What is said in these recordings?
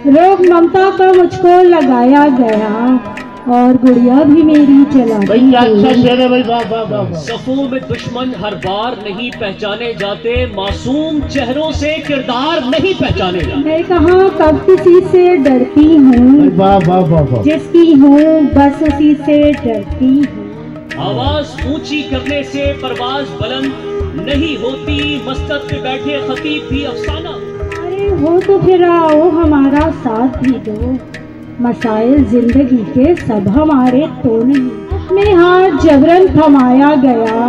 रोग ममता का मुझको लगाया गया और गुड़िया भी मेरी जला दी भाई अच्छा शेर है भाई, वाह वाह वाह वाह। सफों में दुश्मन हर बार नहीं पहचाने जाते, मासूम चेहरों से किरदार नहीं पहचाने जाते। मैं कहाँ कब किसी से डरती हूँ, वाह वाह वाह वाह। जिसकी हूँ बस उसी से डरती हूँ। आवाज ऊंची करने से परवाज बुलंद नहीं होती, मस्तक पे बैठे खतीब भी अफसाना। अरे हो तो फिर आओ हमारा साथ भी दो, मसाइल जिंदगी के सब हमारे तो नहीं। अपने हाथ जबरन थमाया गया,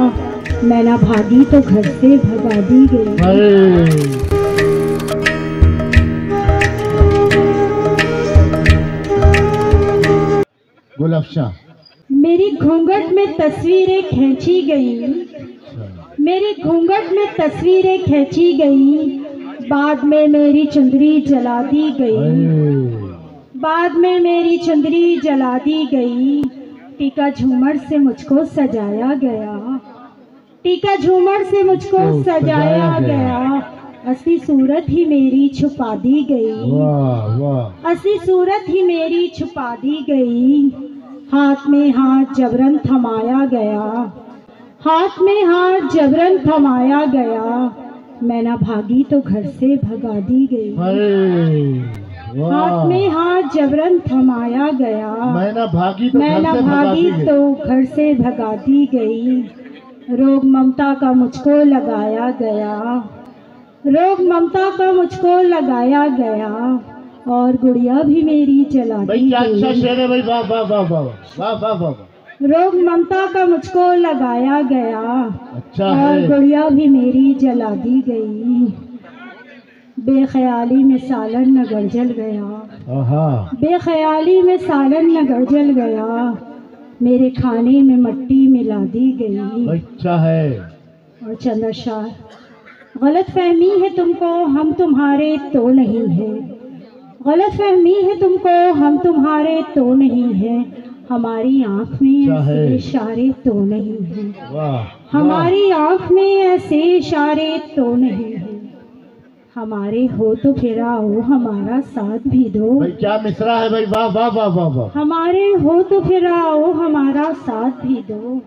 मैं ना भागी तो घर से भगा दी गई। गुलफशा मेरी घूंघट में तस्वीरें खींची गई, मेरी घूंघट में तस्वीरें खींची गई, बाद में मेरी चुंदरी जला दी गई, बाद में मेरी चुंदरी जला दी गई। टीका झूमर से मुझको सजाया गया, टीका झूमर से मुझको सजाया गया, असली सूरत ही मेरी छुपा दी गई, वाह वाह। असली सूरत ही मेरी छुपा दी गई। हाथ में हाथ जबरन थमाया गया, हाथ में हाथ जबरन थमाया गया, मैं ना भागी तो घर से भगा दी गई। हाथ में हाथ जबरन थमाया गया, मैं ना भागी तो घर से भगा दी गई। रोग ममता का मुझको लगाया गया, रोग ममता का मुझको लगाया गया और गुड़िया भी मेरी जला दी अच्छा गई। शेर है भाई, वाह वाह वाह वाह वाह वाह वाह। रोग ममता का मुझको लगाया गया अच्छा और है। गुड़िया भी मेरी जला दी गई। बेख्याली में सालन नगर जल गया, बेख्याली में सालन नगर जल गया, मेरे खाने में मट्टी मिला दी गई। अच्छा है। और चंद अशआर। गलत फहमी है तुमको हम तुम्हारे तो नहीं है, गलत फहमी है तुमको हम तुम्हारे तो नहीं है, हमारी आँख में ऐसे इशारे तो नहीं है, हमारी आँख में ऐसे इशारे तो नहीं है, हमारे हो तो फिर आओ हमारा साथ भी दो। भाई क्या मिसरा है भाई, वाह वाह वाह वाह वाह। हमारे हो तो फिर आओ हमारा साथ भी दो,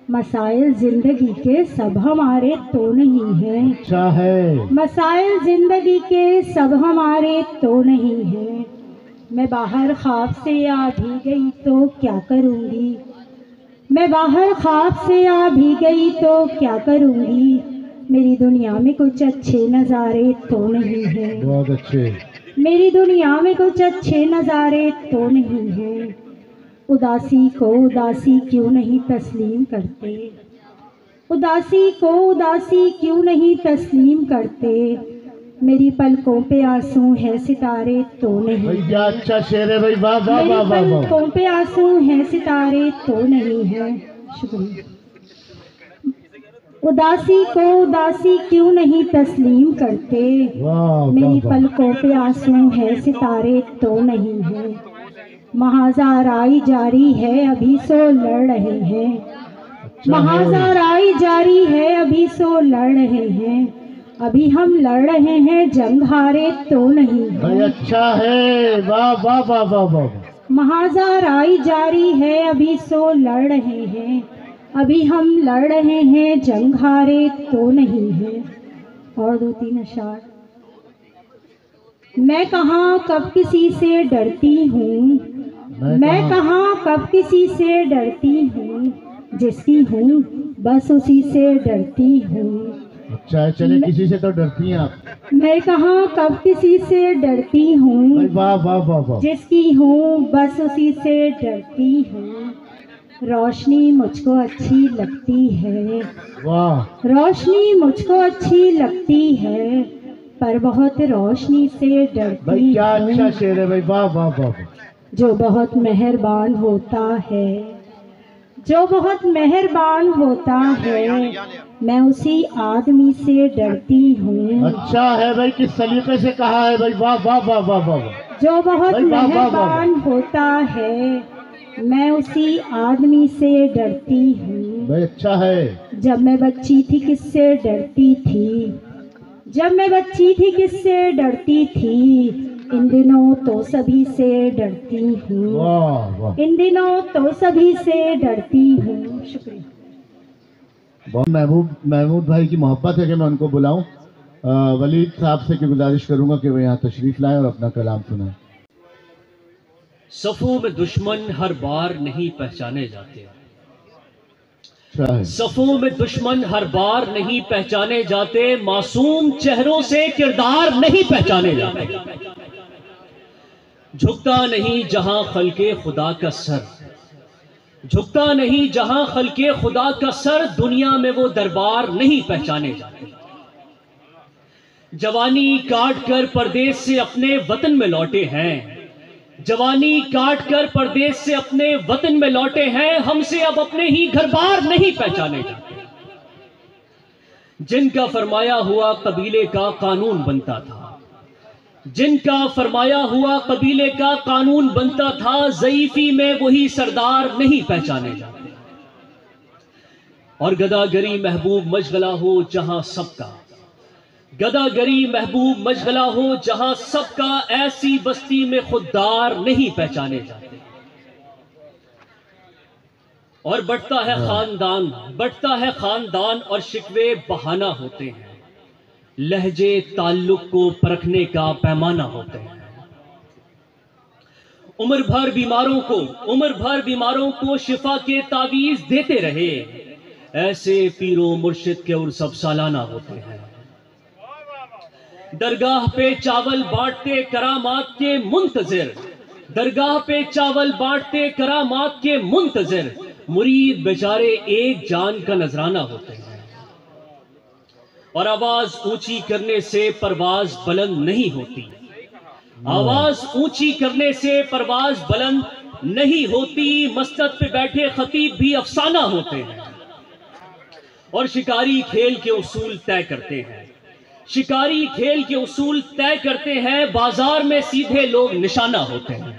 मसाइल जिंदगी के सब हमारे तो नहीं है। अच्छा है। मसाइल जिंदगी के सब हमारे तो नहीं है। मैं बाहर ख्वाब से आ भी गई तो क्या करूँगी, मैं बाहर ख्वाब से आ भी गई तो क्या करूँगी, मेरी दुनिया में कुछ अच्छे नज़ारे तो नहीं है, बहुत अच्छे। मेरी दुनिया में कुछ अच्छे नज़ारे तो नहीं है। उदासी को उदासी क्यों नहीं तस्लीम करते, उदासी को उदासी क्यों नहीं तस्लीम करते, मेरी पलकों पे आंसू है सितारे तो नहीं। भाई क्या अच्छा शेर है भाई, वाह वाह वाह वाह। मेरी पलकों पे आंसू है सितारे तो नहीं है। शुक्रिया। उदासी को उदासी क्यों नहीं तस्लीम करते, मेरी पलकों पे आंसू है सितारे तो नहीं है। महाज़ाराई जारी है अभी सो लड़ रहे हैं, महाज़ाराई जारी है अभी सो लड़ रहे हैं, अभी हम लड़ रहे हैं जंग हारे तो नहीं है। भाई अच्छा है, वाह वाह वाह वाह वाह। महाज़ाराई जारी है अभी सो लड़ रहे हैं, अभी हम लड़ रहे हैं जंग हारे तो नहीं है। और दो तीन अशार। मैं कहाँ कब किसी से डरती हूँ, मैं कहाँ कब किसी से डरती हूँ, जिसकी हूँ बस उसी से डरती हूँ। अच्छा चले, किसी से तो डरती हैं आप। मैं कहाँ कब किसी से डरती हूँ, वाह वाह वाह वाह। जिसकी हूँ बस उसी से डरती हूँ। रोशनी मुझको अच्छी लगती है, वाह। रोशनी मुझको अच्छी लगती है, पर बहुत रोशनी से डरती भाई क्या हूँ। अच्छा शेर है भाई, वाह वाह वाह। जो बहुत मेहरबान होता है, जो बहुत मेहरबान होता है, मैं उसी आदमी से डरती हूँ। अच्छा है भाई, किस सलीके से कहा है भाई, वाह वाह वाह वाह वाह। जो बहुत भाई वाह, वाह, वाह, वाह। मेहरबान होता है, मैं उसी आदमी से डरती हूँ। भाई अच्छा है। जब मैं बच्ची थी किससे डरती थी, जब मैं बच्ची थी किससे डरती थी, इन दिनों तो सभी से डरती हूँ, वाह वाह, इन दिनों तो सभी से डरती हूँ। शुक्रिया। बहुत महमूद भाई की मोहब्बत है कि मैं उनको बुलाऊं। वलीद साहब से की गुजारिश करूंगा कि वो यहाँ तशरीफ लाएं और अपना कलाम सुनाएं। सफ़ों में दुश्मन हर बार नहीं पहचाने जाते, अच्छा है। सफ़ों में दुश्मन हर बार नहीं पहचाने जाते, मासूम चेहरों से किरदार नहीं पहचाने जाते। झुकता नहीं जहां खल्के खुदा का सर, झुकता नहीं जहां खल्के खुदा का सर, दुनिया में वो दरबार नहीं पहचाने जाते। जवानी काट कर परदेश से अपने वतन में लौटे हैं, जवानी काट कर परदेश से अपने वतन में लौटे हैं, हमसे अब अपने ही घर बार नहीं पहचाने जाते। जिनका फरमाया हुआ कबीले का कानून बनता था, जिनका फरमाया हुआ कबीले का कानून बनता था, ज़ईफ़ी में वही सरदार नहीं पहचाने जाते। और गदागरी महबूब मशगला हो जहां सबका, गदागरी महबूब मशगला हो जहां सबका, ऐसी बस्ती में खुददार नहीं पहचाने जाते। और बढ़ता है खानदान, बढ़ता है खानदान और शिकवे बहाना होते हैं, लहजे ताल्लुक को परखने का पैमाना होते हैं। उम्र भर बीमारों को शिफा के तावीज देते रहे, ऐसे पीरो मुर्शिद के उर्स अब सालाना होते हैं। दरगाह पे चावल बांटते करामात के मुंतजिर, दरगाह पे चावल बांटते करामात के मुंतजिर, मुरीद बेचारे एक जान का नजराना होते हैं। और आवाज ऊंची करने से परवाज बुलंद नहीं होती, आवाज ऊंची करने से परवाज बुलंद नहीं होती, मस्जिद पे बैठे खतीब भी अफसाना होते हैं। और शिकारी खेल के उसूल तय करते हैं, शिकारी खेल के उसूल तय करते हैं, बाजार में सीधे लोग निशाना होते हैं।